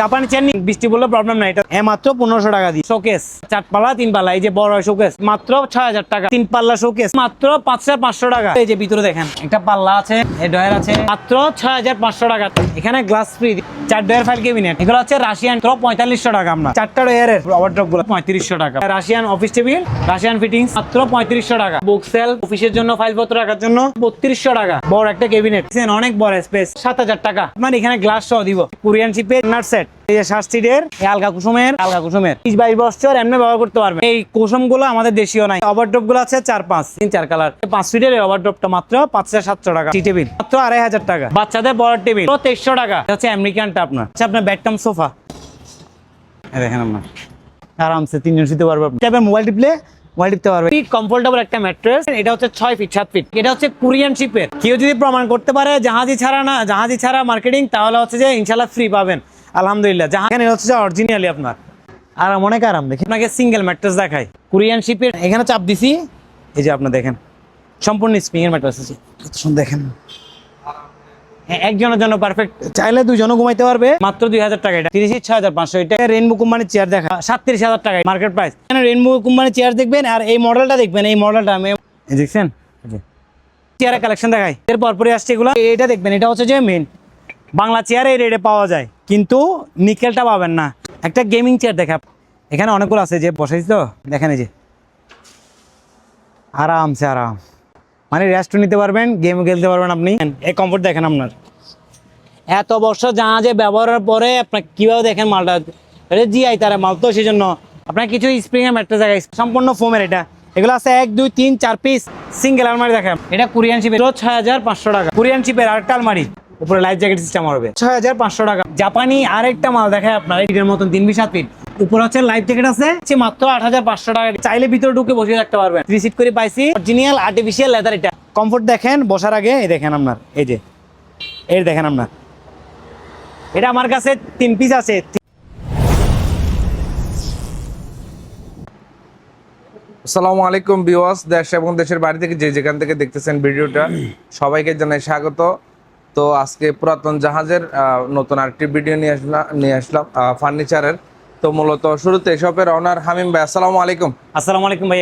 জাপানি চেয়ার বৃষ্টি বললে প্রবলেম নাই, এটা মাত্র 1500 টাকা দিয়ে। শোকেস 4 পাল্লা 3 পাল্লা, এই যে বড় শোকেস মাত্র 6000 টাকা। 3 পাল্লা শোকেস মাত্র 5500 টাকা। এই যে ভিতরে দেখেন একটা পাল্লা আছে, এই ডয়ার আছে মাত্র 6500 টাকা। এখানে glass free, 4 drawer file cabinet, এগুলো হচ্ছে রাশিয়ান 4500 টাকা। আমরা 4টা ডয়ারের ওয়ার্ড্রপ গুলো 3500 টাকা। Russian office table, Russian fittings মাত্র 3500 টাকা। বুক সেল, অফিসের জন্য ফাইলপত্র রাখার জন্য 3200 টাকা। বড় একটা ক্যাবিনেট, অনেক বড় স্পেস, 7000 টাকা। আপনার এখানে গ্লাস সহ দিব। কোরিয়ান শিপের নাট সেট, এই যে 7 সিটের আলগা কুসুমের 20-22 বছর এমনি ব্যবহার করতে পারবেন। এই কুসুম গুলো আমাদের দেশীয় নাই। ওভারড্রপ গুলো আছে 4-5, 3-4 কালার। 5 ফিটের ওভারড্রপটা মাত্র 5700 টাকা। টি টেবিল মাত্র 2500 টাকা। বাচ্চাদের বড় টেবিল 2300 টাকা। হচ্ছে আমেরিকানটা আপনার, আপনার বেডটাম সোফা দেখেন, আপনার আরামসে 3 জন শুতে পারবে। মোবাইল টিপলে টিপতে পারবে। কমফোর্টেবল একটা ম্যাট্রেস, এটা হচ্ছে 6 ফিট 7 ফিট। এটা হচ্ছে কোরিয়ান শিপের। কেউ যদি প্রমাণ করতে পারে জাহাজি ছাড়া মার্কেটিং, তাহলে হচ্ছে যে ইনশাল্লাহ ফ্রি পাবেন আলহামদুলিল্লাহ। এখানে হচ্ছে যে অরিজিনালি আপনার আরাম, অনেক আরাম। দেখেন আপনাকে সিঙ্গেল ম্যাট্রেস দেখাই কোরিয়ান শিপের। এখানে চাপ দিছি, এই যে আপনার দেখেন সম্পূর্ণ স্প্রিং এর ম্যাট্রেস আছে। দেখেন একজনের জন্য পারফেক্ট, চাইলে 2 জনও ঘুমাইতে পারবে। মাত্র 2000 টাকা। এটা 36,500। এটা রেইনবো কোম্পানির চেয়ার দেখা 37,000 টাকা মার্কেট প্রাইস। এখানে রেইনবো কোম্পানির চেয়ার দেখবেন, আর এই মডেলটা দেখবেন। এই মডেলটা আমি দেখছেন চেয়ারের কালেকশন দেখাই, এর পরপরই আসছে এগুলো। এটা দেখবেন, এটা হচ্ছে যে মেন বাংলা চেয়ার, এই রেটে পাওয়া যায়, কিন্তু নিকেলটা পাবেন না। একটা গেমিং চেয়ার দেখা, এখানে অনেকগুলো আছে যে বসাইছি তো দেখেন, এই যে আরামসে আরাম, মানে রেস্ট নিতে পারবেন, গেম খেলতে পারবেন আপনি। এই কমফোর্ট দেখেন আপনার এত বছর জাহাজে ব্যবহারের পরে আপনার কিভাবে দেখেন মালটা, এটা জিআই তারা মাল তো, সেই জন্য আপনার কিছু স্প্রিং এর ম্যাট্রেস দেখায় সম্পূর্ণ ফোমের। এটা এগুলো আছে 1 2 3 4 পিস সিঙ্গেল আলমারি দেখায়। এটা কোরিয়ান শিপের 6500 টাকা। কোরিয়ান শিপের আরেকটা আলমারি, উপরে লাইফ জ্যাকেট সিস্টেম হবে 6500 টাকা। জাপানি আরেকটা মাল দেখায় আপনার, এর মতন 3 ফিট 7 ফিট, উপরে হচ্ছে লাইফ জ্যাকেট আছে, মাত্র 8500 টাকা। চাইলে ভিতরে ঢুকে বসে রাখতে পারবেন। 3 সিট করে পাইছি, অরিজিনাল আর্টিফিশিয়াল লেদার। এটা কমফোর্ট দেখেন বসার আগে, এই দেখেন আপনার, এই যে এই দেখেন আপনার, এটা আমার কাছে 3 পিস আছে। আসসালামু আলাইকুম ভিউয়ার্স, দেশ এবং দেশের বাইরে থেকে যে যেখান থেকে দেখতেছেন ভিডিওটা, সবাইকে জানাই স্বাগত। তো আজকে পুরাতন জাহাজের নতুন আরেকটি ভিডিও নিয়ে আসলাম ফার্নিচারের। তো মূলত শুরুতে শপের ওনার হামিম ভাই, আসসালামু আলাইকুম। আসসালামু আলাইকুম ভাই,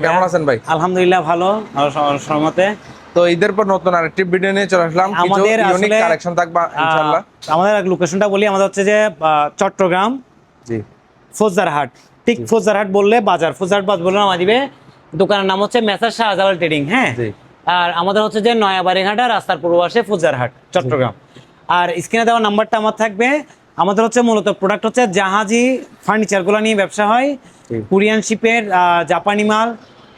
কেমন আছেন ভাই? আলহামদুলিল্লাহ ভালো, সহমতে। তো ঈদের পর নতুন আরেকটি ভিডিও নিয়ে চলে আসলাম, কিছু ইউনিক কালেকশন থাকবে ইনশাআল্লাহ। আমাদের লোকেশনটা বলি, আমাদের হচ্ছে যে চট্টগ্রাম জি ফৌজদারহাট। ঠিক ফৌজদারহাট বললে বাজার, ফৌজদারহাট বাজার বললে নামা দিবে। দোকানের নাম হচ্ছে মেসার শাহজালাল ট্রেডিং। হ্যাঁ, আর আমাদের হচ্ছে যে নয়াবাড়িঘাটা রাস্তার পূর্ব পাশে ফৌজদারহাট চট্টগ্রাম। আর স্ক্রিনে দেওয়া নাম্বারটা আমার থাকবে। আমাদের হচ্ছে মূলত প্রোডাক্ট হচ্ছে জাহাজি ফার্নিচারগুলো নিয়ে ব্যবসা হয়, কোরিয়ান শিপের, জাপানি মাল,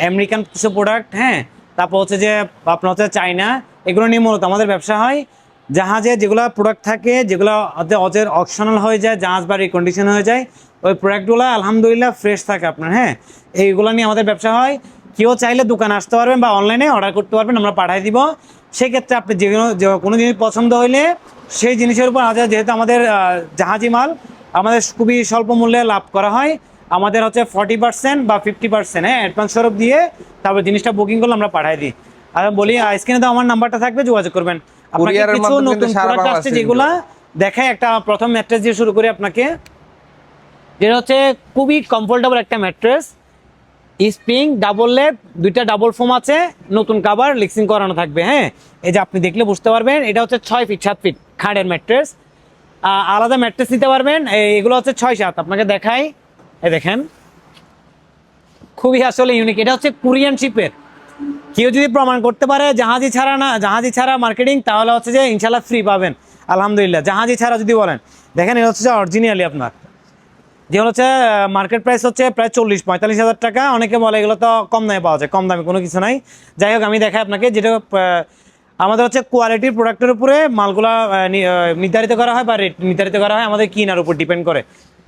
আমেরিকান কিছু প্রোডাক্ট, হ্যাঁ, তারপর হচ্ছে যে আপনার হচ্ছে চায়না, এগুলো নিয়ে মূলত আমাদের ব্যবসা হয়। জাহাজে যেগুলো প্রোডাক্ট থাকে, যেগুলো অজের অপশনাল হয়ে যায়, জাহাজ বা রিকন্ডিশন হয়ে যায়, ওই প্রোডাক্টগুলো আলহামদুলিল্লাহ ফ্রেশ থাকে আপনার। হ্যাঁ, এইগুলো নিয়ে আমাদের ব্যবসা হয়। কেউ চাইলে দোকানে আসতে পারবেন বা অনলাইনে অর্ডার করতে পারবেন, আমরা পাঠিয়ে দিব। সেক্ষেত্রে আপনি কোনো জিনিস পছন্দ হইলে সেই জিনিসের উপর যেহেতু আমাদের জাহাজি মাল, আমাদের খুবই স্বল্প মূল্যে লাভ করা হয়। আমাদের হচ্ছে 40% বা 50%, হ্যাঁ, অ্যাডভান্স স্বরূপ দিয়ে তারপর জিনিসটা বুকিং করলে আমরা পাঠিয়ে দিই। আর বলি স্ক্রিনে তো আমার নাম্বারটা থাকবে, যোগাযোগ করবেন। আপনাকে কিছু নতুন প্রোডাক্ট আসছে যেগুলা দেখায়। একটা প্রথম ম্যাট্রেস দিয়ে শুরু করি আপনাকে, যেটা হচ্ছে খুবই কমফোর্টেবল একটা ম্যাট্রেস, স্প্রিং, ডাবল লেগ, 2টা ডাবল ফোম আছে, নতুন কাভার লিক্সিং করানো থাকবে। হ্যাঁ, এই যে আপনি দেখলে বুঝতে পারবেন, এটা হচ্ছে 6 ফিট 7 ফিট খাটের ম্যাট্রেস। আলাদা ম্যাট্রেস নিতে পারবেন, এগুলো হচ্ছে 6-7। আপনাকে দেখাই, এই দেখেন খুবই আসলে ইউনিক। এটা হচ্ছে কোরিয়ান শিপের। কেউ যদি প্রমাণ করতে পারে জাহাজি ছাড়া মার্কেটিং, তাহলে হচ্ছে যে ইনশাল্লাহ ফ্রি পাবেন আলহামদুলিল্লাহ। জাহাজি ছাড়া যদি বলেন, দেখেন এটা হচ্ছে অরিজিনালি আপনার, যেগুলো হচ্ছে মার্কেট প্রাইস হচ্ছে প্রায় 40-45 হাজার টাকা। অনেকে বলে এগুলো তো কম দামে পাওয়া যায়, কম দামে কোনো কিছু নাই। যাই হোক, আমি দেখাই আপনাকে, যেটা আমাদের হচ্ছে কোয়ালিটির প্রোডাক্টের উপরে মালগুলা নির্ধারিত করা হয় বা রেট নির্ধারিত করা হয়, আমাদের কিনার উপর ডিপেন্ড করে।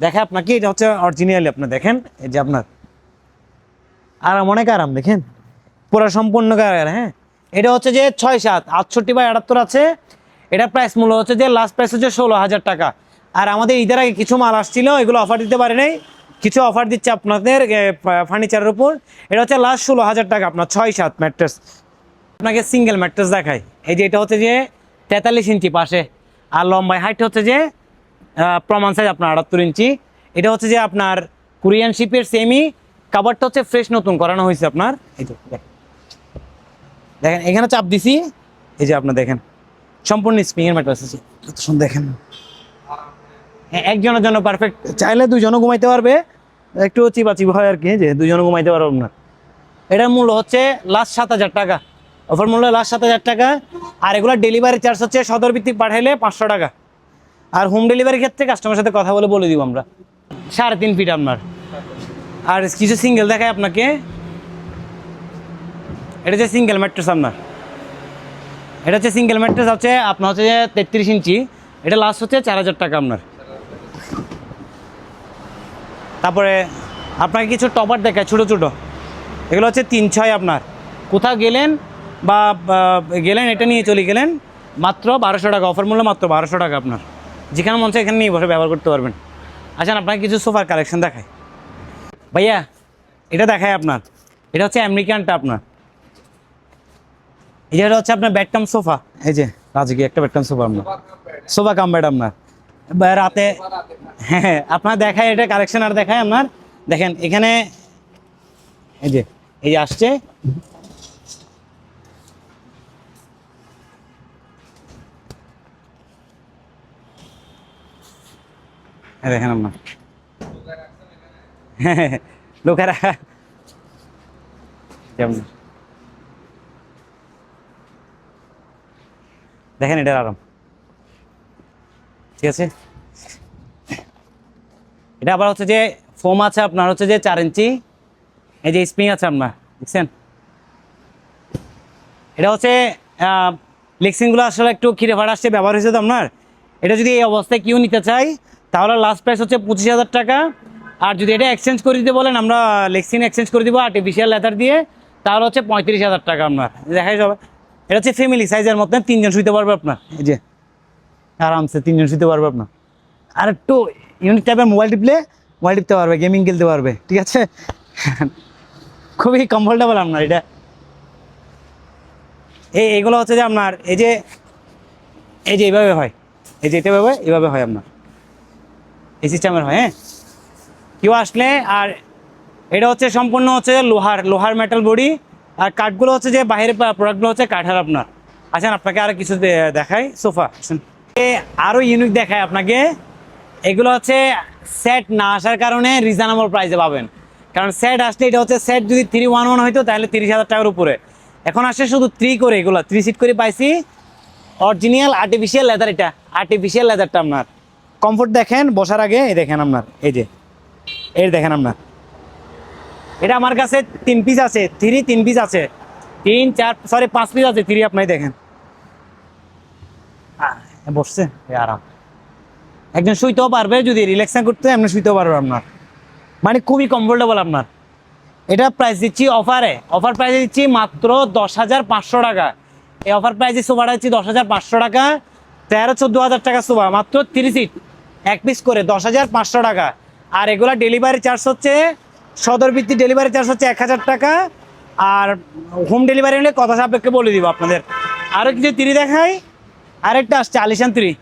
দেখে আপনাকে, এটা হচ্ছে অরিজিনালি আপনার, দেখেন এই যে আপনার আরাম, অনেক আরাম, দেখেন পুরো সম্পূর্ণ কালার। হ্যাঁ, এটা হচ্ছে যে 6-7 68/78 আছে। এটা প্রাইস মূল্য হচ্ছে যে লাস্ট প্রাইস হচ্ছে 16,000 টাকা। আর আমাদের ঈদের আগে কিছু মাল আসছিল, এগুলো অফার দিতে পারে নাই, কিছু অফার দিচ্ছে আপনাদের ফার্নিচারের উপর। এটা হচ্ছে লাস্ট 16,000 টাকা আপনার 6-7 ম্যাট্রেস। আপনাকে সিঙ্গেল ম্যাট্রেস দেখাই, এই যে এটা হচ্ছে যে 43 ইঞ্চি পাশে, আর লম্বায় হাইট হচ্ছে যে প্রমাণ সাইজ আপনার 78 ইঞ্চি। এটা হচ্ছে যে আপনার কোরিয়ান শিপের সেমি, কাভারটা হচ্ছে ফ্রেশ নতুন করানো হয়েছে আপনার। এই তো দেখেন এখানে চাপ দিছি, এই যে আপনার দেখেন সম্পূর্ণ স্প্রিং এর ম্যাট্রেস আছে, কত সুন্দর দেখেন। হ্যাঁ, একজনের জন্য পারফেক্ট, চাইলে দুজনও ঘুমাইতে পারবে, একটু চিপাচিপ হয় আর কি, যে দুজনও ঘুমাইতে পারবে আপনার। এটার মূল্য হচ্ছে লাস্ট 7,000 টাকা, অফার মূল্য লাস্ট 7,000 টাকা। আর এগুলো ডেলিভারি চার্জ হচ্ছে সদর ভিত্তিক পাঠাইলে 500 টাকা। আর হোম ডেলিভারির ক্ষেত্রে কাস্টমারের সাথে কথা বলে দিব আমরা। 3.5 ফিট আপনার। আর কিছু সিঙ্গেল দেখায় আপনাকে, এটা হচ্ছে সিঙ্গেল ম্যাট্রেস আপনার, এটা হচ্ছে সিঙ্গেল ম্যাট্রেস হচ্ছে আপনার হচ্ছে যে 33 ইঞ্চি, এটা লাস্ট হচ্ছে 4,000 টাকা আপনার। তারপরে আপনাকে কিছু টপার দেখায় ছোটো ছোটো, এগুলো হচ্ছে 3/6 আপনার। কোথাও গেলেন বা গেলেন এটা নিয়ে চলে গেলেন, মাত্র 1200 টাকা, অফার মূল্য মাত্র 1200 টাকা আপনার। যেখানে মন চায় এখানে নিয়ে বসে ব্যবহার করতে পারবেন। আচ্ছা, আপনাকে কিছু সোফার কালেকশন দেখায় ভাইয়া, এটা দেখায় আপনার, এটা হচ্ছে আমেরিকানটা আপনার। এই যে এটা হচ্ছে আপনার বেডকাম সোফা, এই যে রাজকীয় একটা বেডকাম সোফা আপনার, সোফা কাম বেড আপনার রাতে। হ্যাঁ, আপনার দেখায় এটা কালেকশন, আর দেখায় আপনার দেখেন এখানে এই যে আসছে, দেখেন আপনার লোকেরা দেখেন এটার আরাম, ঠিক আছে। এটা আবার হচ্ছে যে ফোম আছে আপনার হচ্ছে যে 4 ইঞ্চি, এই যে স্প্রিং আছে আপনার, দেখছেন। এটা হচ্ছে লেক্সিনগুলো আসলে একটু খিরে ফাড়া আসছে, ব্যবহার হয়েছে তো আপনার। এটা যদি এই অবস্থায় কেউ নিতে চাই তাহলে লাস্ট প্রাইস হচ্ছে 25,000 টাকা। আর যদি এটা এক্সচেঞ্জ করে দিতে বলেন, আমরা লেক্সিন এক্সচেঞ্জ করে দিব আর্টিফিশিয়াল লেদার দিয়ে, তাহলে হচ্ছে 35,000 টাকা আপনার। দেখাই যাবে, এটা হচ্ছে ফ্যামিলি সাইজের মধ্যে 3 জন শুইতে পারবে আপনার, এই যে আরামসে 3 জন শুইতে পারবে আপনার। আর একটু ইউনিক টাইপের মোবাইল টিপতে পারবে, গেমিং খেলতে পারবে, ঠিক আছে। খুবই কমফোর্টেবল আপনার এটা। এইগুলো হচ্ছে যে আপনার এই যে এইভাবে হয়, এই যে এটা এইভাবে হয় আপনার, এই সিস্টেমের হয়। হ্যাঁ, কেউ আসলে, আর এটা হচ্ছে সম্পূর্ণ হচ্ছে লোহার মেটাল বডি, আর কাঠগুলো হচ্ছে যে বাইরের প্রোডাক্টগুলো হচ্ছে কাঠের আপনার। আচ্ছা, আপনাকে আরো কিছু দেখাই সোফা, আরো ইউনিক দেখায় আপনাকে। এগুলো হচ্ছে সেট না আসার কারণে রিজনেবল প্রাইসে পাবেন, কারণ সেট আসলে এটা হচ্ছে সেট যদি 311 হইতো তাহলে 30,000 টাকার উপরে, এখন আসে শুধু 3 করে, এগুলো 3 সিট করে পাইছি। অরিজিনাল আর্টিফিশিয়াল লেদার, এটা আর্টিফিশিয়াল লেদারটা আপনার। কমফোর্ট দেখেন বসার আগে, এই দেখেন আপনার, এই যে দেখেন আপনার, এটা আমার কাছে 3 পিস আছে, 3 পিস আছে, 5 পিস আছে 3 আপনি দেখেন। বসছে আরাম, একজন শুইতেও পারবে, যদি রিল্যাক্সিং করতে এমনি শুইতেও পারবে আপনার, মানে খুবই কমফোর্টেবল আপনার। এটা প্রাইস দিচ্ছি অফার প্রাইসে দিচ্ছি মাত্র 10,500 টাকা। এই অফার প্রাইসে সোফাটা দিচ্ছি 10,500 টাকা। 13-14,000 টাকা সোফা, মাত্র 3 সিট 1 পিস করে 10,500 টাকা। আর এগুলা ডেলিভারি চার্জ হচ্ছে সদর ভিত্তি ডেলিভারি চার্জ হচ্ছে 1,000 টাকা। আর হোম ডেলিভারি হলে কথা সাপেক্ষে বলে দিব আপনাদের। আরও কিছু 3 দেখাই, আরেকটা আসছে আলিশান 3,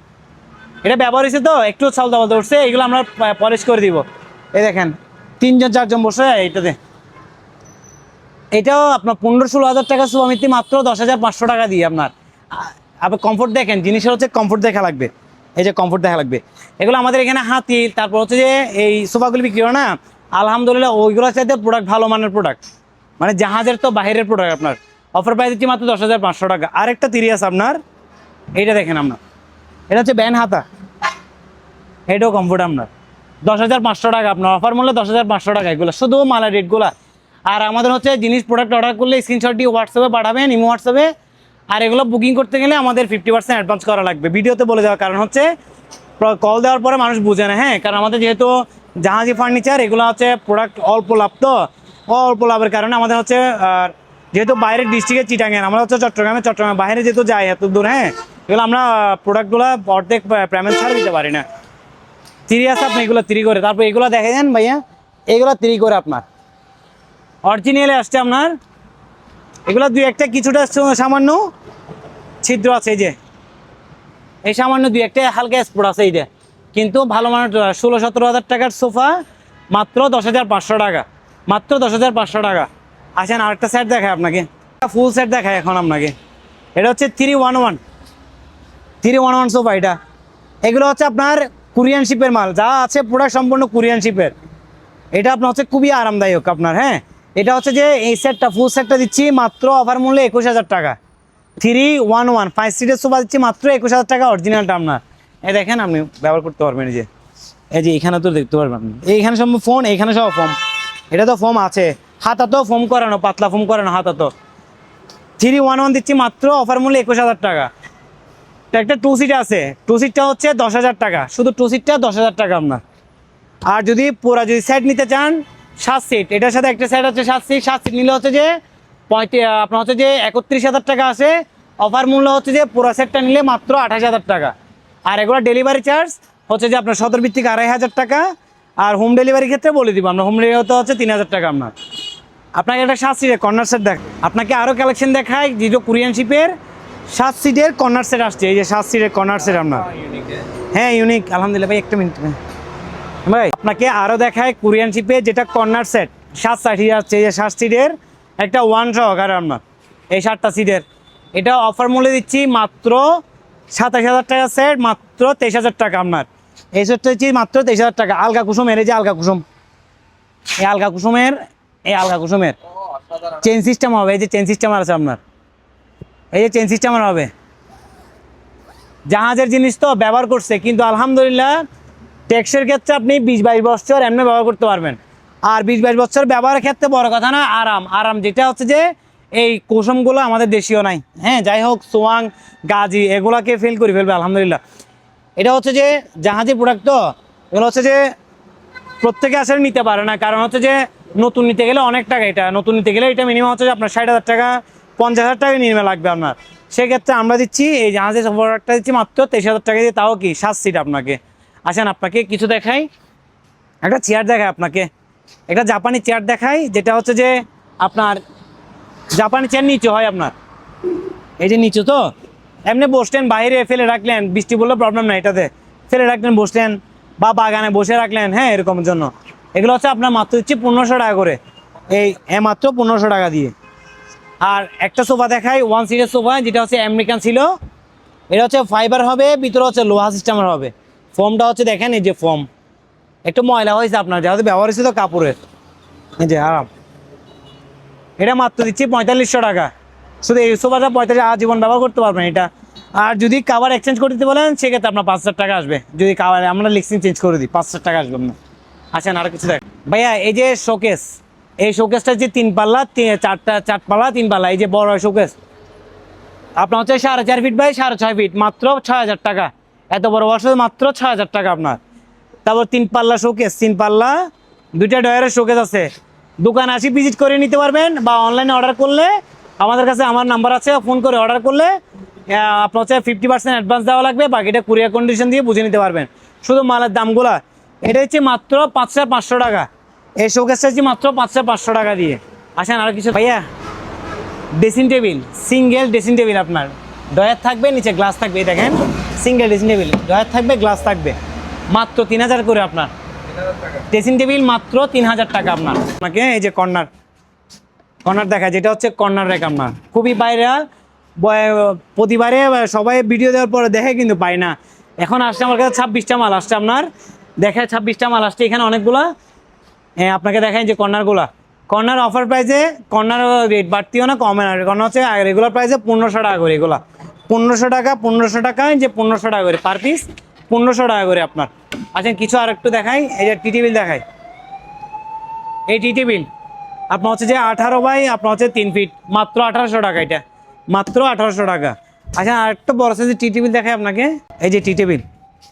এটা ব্যবহার হয়েছে তো একটু চালদা বলতে উঠছে, এগুলো আমরা পলিশ করে দিব। এই দেখেন 3-4 জন বসে এইটাতে, এটাও আপনার 15-16,000 টাকা সুবামিতি, মাত্র 10,500 টাকা দিয়ে আপনার। আবার কমফোর্ট দেখেন, জিনিসের হচ্ছে কমফোর্ট দেখা লাগবে, এই যে কমফোর্ট দেখা লাগবে। এগুলো আমাদের এখানে হাতির, তারপর হচ্ছে যে এই সোফাগুলি বিক্রি হয় না, আলহামদুলিল্লাহ ওইগুলোর চাইতে প্রোডাক্ট ভালো মানের প্রোডাক্ট, মানে জাহাজের তো বাইরের প্রোডাক্ট আপনার। অফার প্রাইস দিচ্ছি মাত্র 10,500 টাকা। আরেকটা 3 আছে আপনার, এইটা দেখেন আপনার, এটা হচ্ছে ব্যান হাতা, এটাও কমফোর্ট আপনার 10,500 টাকা আপনার। অফার মূল্য 10,500 টাকা, এগুলো শুধু মালের রেটগুলা। আর আমাদের হচ্ছে জিনিস প্রোডাক্ট অর্ডার করলে স্ক্রিনশট দিয়ে হোয়াটসঅ্যাপে পাঠাবেন, ইমো হোয়াটসঅ্যাপে। আর এগুলো বুকিং করতে গেলে আমাদের 50% অ্যাডভান্স করা লাগবে, ভিডিওতে বলে দেওয়ার কারণ হচ্ছে কল দেওয়ার পরে মানুষ বুঝে না। হ্যাঁ, কারণ আমাদের যেহেতু জাহাজি ফার্নিচার, এগুলো হচ্ছে প্রোডাক্ট অল্প লাভ, তো অল্প লাভের কারণে আমাদের হচ্ছে যেহেতু বাইরের ডিস্ট্রিক্টে চিটাঙ্গেন, আমরা হচ্ছে চট্টগ্রামের বাইরে যেহেতু যাই এত দূর, হ্যাঁ, এগুলো আমরা প্রোডাক্টগুলো অর্ধেক পেমেন্ট ছাড়া দিতে পারি না। 3 আছে আপনি, এগুলো 3 করে। তারপর এগুলো দেখে যান ভাইয়া, এগুলো 3 করে আপনার অরিজিনালে আসছে আপনার। এগুলো 2-1টা কিছুটা সামান্য ছিদ্র আছে, এই যে এই সামান্য 2-1টা হালকা স্পট আছে, এইটা কিন্তু ভালো মানের 16-17 হাজার টাকার সোফা মাত্র 10,500 টাকা, মাত্র 10,500 টাকা। আসেন আরেকটা সেট দেখায় আপনাকে, ফুল সেট দেখায় এখন আপনাকে। এটা হচ্ছে 311 সোফা। এগুলো হচ্ছে আপনার কোরিয়ান শিপের মাল, যা আছে পুরো সম্পূর্ণ কোরিয়ান শিপের। এটা আপনার হচ্ছে খুবই আরামদায়ক আপনার। হ্যাঁ, এটা হচ্ছে যে এই সেটটা, ফুল সেটটা দিচ্ছি মাত্র অফার মূল্যে 21,000 টাকা। 311 5 সিটের সোফা দিচ্ছি মাত্র 21,000 টাকা অরিজিনালটা আপনার। এই দেখেন, আপনি ব্যবহার করতে পারবেন। এই যে এখানে তো দেখতে পারবেন আপনি, এইখানে সব ফোন, এইখানে সব ফোম। এটা তো ফোম আছে, হাতাতেও ফোম করানো, পাতলা ফোম করানো হাতাতো। 311 দিচ্ছি মাত্র অফার মূল্যে 21,000 টাকা। একটা 2 সিট আছে, 2 সিটটা হচ্ছে 10,000 টাকা, শুধু 2 সিটটা 10,000 টাকা আপনার। আর যদি পুরা যদি সেট নিতে চান 7 সিট, এটার সাথে একটা সেট আছে 7 সিট। 7 সিট নিলে হচ্ছে যে আপনার হচ্ছে যে 31,000 টাকা আসে। অফার মূল্য হচ্ছে যে পুরো সেটটা নিলে মাত্র 28,000 টাকা। আর এগুলো ডেলিভারি চার্জ হচ্ছে যে আপনার 17 ভিত্তিক 2,500 টাকা। আর হোম ডেলিভারি ক্ষেত্রে বলে দিব আমরা, হোম ডেলিভারি হচ্ছে 3,000 টাকা আপনার। আপনাকে একটা 7 সিটের কর্নার সেট দেখ, আপনাকে আরও কালেকশন দেখায় যেটা কোরিয়ান শিপের 7 সিটের কর্নার সেট আসছে। এই যে 7 সিটের কর্নার সেট আপনার। হ্যাঁ, ইউনিক। আলহামদুলিল্লাহ ভাই, একটা মিনিট ভাই, আপনাকে আরও দেখায় কোরিয়ান শিপে যেটা কর্নার সেট 7 সিট আসছে। এই যে 7 সিটের একটা ওয়ান সহকারে আপনার, এই 7টা সিটের। এটা অফার মূল্যে দিচ্ছি মাত্র 27,000 টাকা সেট, মাত্র 23,000 টাকা আপনার। এই সেটটা দিচ্ছি মাত্র 23,000 টাকা। আলগা কুসুমের, এই যে আলগা কুসুম, এই আলগা কুসুমের চেন সিস্টেম হবে। এই যে চেন সিস্টেম আছে আপনার, এই যে চেন সিস্টেম হবে। জাহাজের জিনিস তো ব্যবহার করছে, কিন্তু আলহামদুলিল্লাহ ট্যাক্সের ক্ষেত্রে আপনি 20-22 বছর এমনি ব্যবহার করতে পারবেন। আর 20-22 বছর ব্যবহারের ক্ষেত্রে বড় কথা না, আরাম যেটা হচ্ছে যে এই কুসুমগুলো আমাদের দেশীয় নাই। হ্যাঁ, যাই হোক, সোয়াং, গাজী এগুলাকে ফেল করে ফেলবে আলহামদুলিল্লাহ। এটা হচ্ছে যে জাহাজের প্রোডাক্ট, তো এগুলো হচ্ছে যে প্রত্যেকে আসলে নিতে পারে না, কারণ হচ্ছে যে নতুন নিতে গেলে অনেক টাকা। এটা নতুন নিতে গেলে এটা মিনিমাম হচ্ছে যে আপনার 60,000 টাকা, 50,000 টাকা নির্মে লাগবে আপনার। সেক্ষেত্রে আমরা দিচ্ছি এই জাহাজের প্রোডাক্টটা দিচ্ছি মাত্র 23,000 টাকা দিয়ে, তাও কি 7 সিট আপনাকে। আসেন আপনাকে কিছু দেখাই, একটা চেয়ার দেখায় আপনাকে, একটা জাপানি চেয়ার দেখাই, যেটা হচ্ছে যে আপনার জাপানি চেয়ার নিচু হয় আপনার। এই যে নিচু, তো এমনি বসলেন বাইরে ফেলে রাখলেন, বৃষ্টি বললে প্রবলেম নাই, এটাতে ফেলে রাখলেন বসলেন, বা বাগানে বসে রাখলেন। হ্যাঁ, এরকম জন্য এগুলো হচ্ছে আপনার মাত্র দিচ্ছি 1500 টাকা করে, এই মাত্র 1500 টাকা দিয়ে। আর একটা সোফা দেখাই, 1 সিটের সোফা, যেটা হচ্ছে আমেরিকান ছিল। এটা হচ্ছে ফাইবার হবে, ভিতরে হচ্ছে লোহা সিস্টেমের হবে। ফোমটা হচ্ছে দেখেন, এই যে ফোম একটু ময়লা হয়েছে আপনার, যেহেতু ব্যবহার হয়েছে তো কাপড়ের। এই যে আরাম, এটা মাত্র দিচ্ছি 4500 টাকা। শুধু এই সোফাটা 45 আজীবন ব্যবহার করতে পারবেন এটা। আর যদি কাভার এক্সচেঞ্জ করে দিতে বলেন, সেক্ষেত্রে আপনার 5,000 টাকা আসবে। যদি কাভার আমরা লিক্সিং চেঞ্জ করে দিই, 5,000 টাকা আসবে আপনার। আচ্ছা, আর কিছু দেখ ভাইয়া, এই যে শোকেস, এই শোকেসটা যে 3 পাল্লা, 4 পাল্লা 3 পাল্লা, এই যে বড় শোকেস আপনার হচ্ছে 4.5 ফিট বাই 6.5 ফিট, মাত্র 6,000 টাকা। এত বড় বক্স মাত্র 6,000 টাকা আপনার। তারপর 3 পাল্লা শোকেস, 3 পাল্লা 2টা ডয়ারের শোকেস আছে। দোকান আসি ভিজিট করে নিতে পারবেন, বা অনলাইনে অর্ডার করলে আমাদের কাছে আমার নাম্বার আছে, ফোন করে অর্ডার করলে আপনার হচ্ছে 50% অ্যাডভান্স দেওয়া লাগবে, বাকিটা কুরিয়ার কন্ডিশন দিয়ে বুঝে নিতে পারবেন। শুধু মালের দামগুলা এটা হচ্ছে মাত্র 5,500 টাকা। এই শোকেসটা হচ্ছে মাত্র 5,500 টাকা দিয়ে। আসেন আর কিছু ভাইয়া, dressing table, single dressing table আপনার, ডয়ার থাকবে, নিচে গ্লাস থাকবে। এই দেখেন, সিঙ্গেল ড্রেসিং টেবিল, ডয়ার থাকবে, গ্লাস থাকবে, মাত্র 3,000 করে আপনার। ড্রেসিং টেবিল মাত্র 3,000 টাকা আপনার। আপনাকে এই যে কর্নার দেখা, যেটা হচ্ছে কর্নার রেক আপনার, খুবই ভাইরাল। প্রতিবারে সবাই ভিডিও দেওয়ার পরে দেখে, কিন্তু পায় না। এখন আসছে আমার কাছে 26টা মাল আসছে আপনার, দেখায় 26টা মাল আসছে এখানে অনেকগুলা। আপনাকে দেখায় যে কর্নার অফার প্রাইসে, কর্নার রেট বাড়তিও না কমে না। কর্নার হচ্ছে রেগুলার প্রাইসে 1,500 টাকা করে, এগুলা 1,500 টাকা, 1,500 টাকায় যে 1,500 টাকা করে পার পিস, 1,500 টাকা করে আপনার। আচ্ছা, কিছু আর একটু দেখাই, এই যে টি টেবিল দেখাই। এই টি টেবিল আপনার হচ্ছে যে 18 বাই আপনার হচ্ছে 3 ফিট, মাত্র 1,800 টাকা, এটা মাত্র 1,800 টাকা। আচ্ছা, আর একটু বড় সাইজের টি টেবিল দেখাই আপনাকে। এই যে টি টেবিল,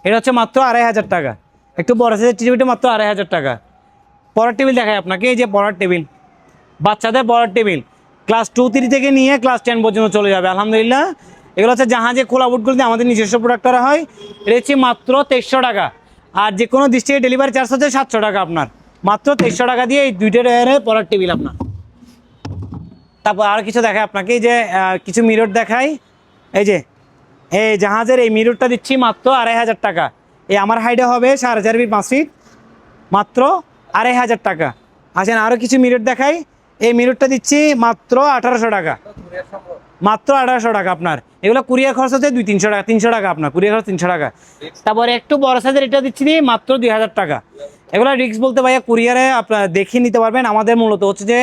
এটা হচ্ছে মাত্র 2,500 টাকা। একটু বড় সাইজের টি টেবিলটা মাত্র 2,500 টাকা। পড়ার টেবিল দেখায় আপনাকে, এই যে পড়ার টেবিল, বাচ্চাদের পড়ার টেবিল, ক্লাস 2-3 থেকে নিয়ে ক্লাস 10 পর্যন্ত চলে যাবে আলহামদুলিল্লাহ। এগুলো হচ্ছে জাহাজে খোলা বুটগুলোতে আমাদের নিজস্ব প্রোডাক্ট করা হয়। এটা হচ্ছে মাত্র 2300 টাকা। আর যে কোনো ডিস্ট্রিক্টে ডেলিভারি চার্জ হচ্ছে 700 টাকা আপনার। মাত্র 2300 টাকা দিয়ে এই 2টা ডয়ারের পড়ার টেবিল আপনার। তারপর আর কিছু দেখায় আপনাকে, এই যে কিছু মিরর দেখাই। এই যে এই জাহাজের এই মিররটা দিচ্ছি মাত্র 2,500 টাকা। এই আমার হাইটে হবে 4.5 ফিট 5 ফিট, মাত্র 2,500 টাকা। আসেন আরও কিছু মিরর দেখাই। এই মিররটা দিচ্ছি মাত্র 1,800 টাকা, মাত্র 1,800 টাকা আপনার। এগুলো কুরিয়ার খরচ হচ্ছে 200-300 টাকা, 300 টাকা আপনার কুরিয়ার খরচ 300 টাকা। তারপরে একটু বড় সাইজের এটা দিচ্ছি মাত্র 2,000 টাকা। এগুলো রিস্ক বলতে ভাইয়া কুরিয়ারে আপনার দেখিয়ে নিতে পারবেন। আমাদের মূলত হচ্ছে যে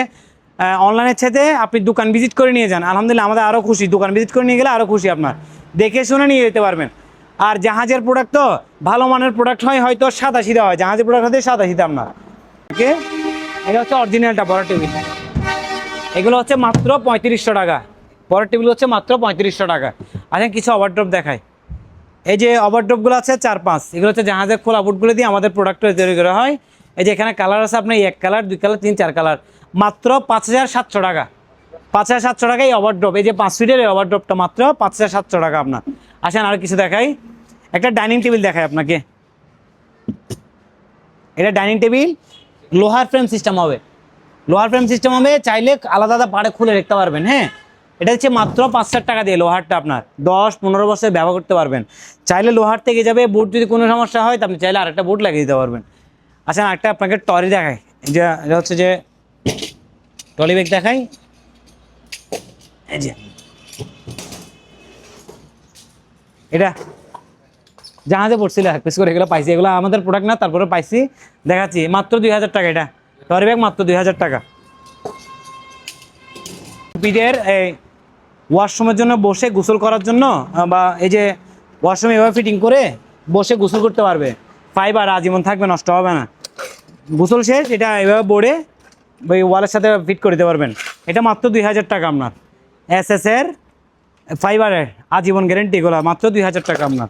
অনলাইনের সাথে আপনি দোকান ভিজিট করে নিয়ে যান, আলহামদুলিল্লাহ আমাদের আরও খুশি। দোকান ভিজিট করে নিয়ে গেলে আরও খুশি, আপনার দেখে শুনে নিয়ে যেতে পারবেন। আর জাহাজের প্রোডাক্ট তো ভালো মানের প্রোডাক্ট হয়, হয়তো সাদা সিধা হয়, জাহাজের প্রোডাক্ট হতে সাদা সিধা আপনার। ওকে, এটা হচ্ছে অরিজিনালটা বড় টেবিল। এগুলো হচ্ছে মাত্র 3500 টাকা। বড় টেবিল হচ্ছে মাত্র 3500 টাকা। আচ্ছা কিছু ওভারড্রপ দেখায়। এই যে ওভারড্রপগুলো আছে 4-5, এগুলো হচ্ছে জাহাজের খোলা বুটগুলো দিয়ে আমাদের প্রোডাক্ট তৈরি করা হয়। এই যে এখানে কালার আছে আপনার 1 কালার 2 কালার 3 4 কালার, মাত্র 5,700 টাকা। 5,700 টাকা এই ওভারড্রপ। এই যে 5 ফিটের এই ওভারড্রপটা মাত্র 5,700 টাকা আপনার। আসেন আর কিছু দেখাই। একটা ডাইনিং টেবিল দেখায় আপনাকে। এটা ডাইনিং টেবিল, লোহার ফ্রেম সিস্টেম হবে, লোহার ফ্রেম সিস্টেম হবে। চাইলে আলাদা আলাদা পাড়ে খুলে রাখতে পারবেন। হ্যাঁ, এটা হচ্ছে মাত্র 5,000 টাকা দিয়ে লোহারটা আপনার 10-15 বছর ব্যবহার করতে পারবেন। চাইলে লোহার থেকে যাবে, বুট যদি কোনো সমস্যা হয় তো আপনি চাইলে আরেকটা বুট লাগিয়ে দিতে পারবেন। আচ্ছা আরেকটা আপনাকে টরি দেখাই। যে এটা হচ্ছে যে টলি ব্যাগ দেখাই। এই যে এটা জাহাজে পড়ছিল এক পিস করে, এগুলো পাইছি, এগুলো আমাদের প্রোডাক্ট না, তারপরে পাইছি, দেখাচ্ছি মাত্র 2,000 টাকা। এটা টরি ব্যাগ মাত্র 2,000 টাকা। বিদের এই ওয়াশরুমের জন্য বসে গোসল করার জন্য, বা এই যে ওয়াশরুম এভাবে ফিটিং করে বসে গোসল করতে পারবে, ফাইবার আজীবন থাকবে, নষ্ট হবে না। গোসল শেষ এটা এভাবে বোর্ডে ওই ওয়ালের সাথে ফিট করে দিতে পারবেন। এটা মাত্র 2,000 টাকা আপনার। এসএসের ফাইবারের আজীবন গ্যারেন্টি, এগুলো মাত্র 2,000 টাকা আপনার।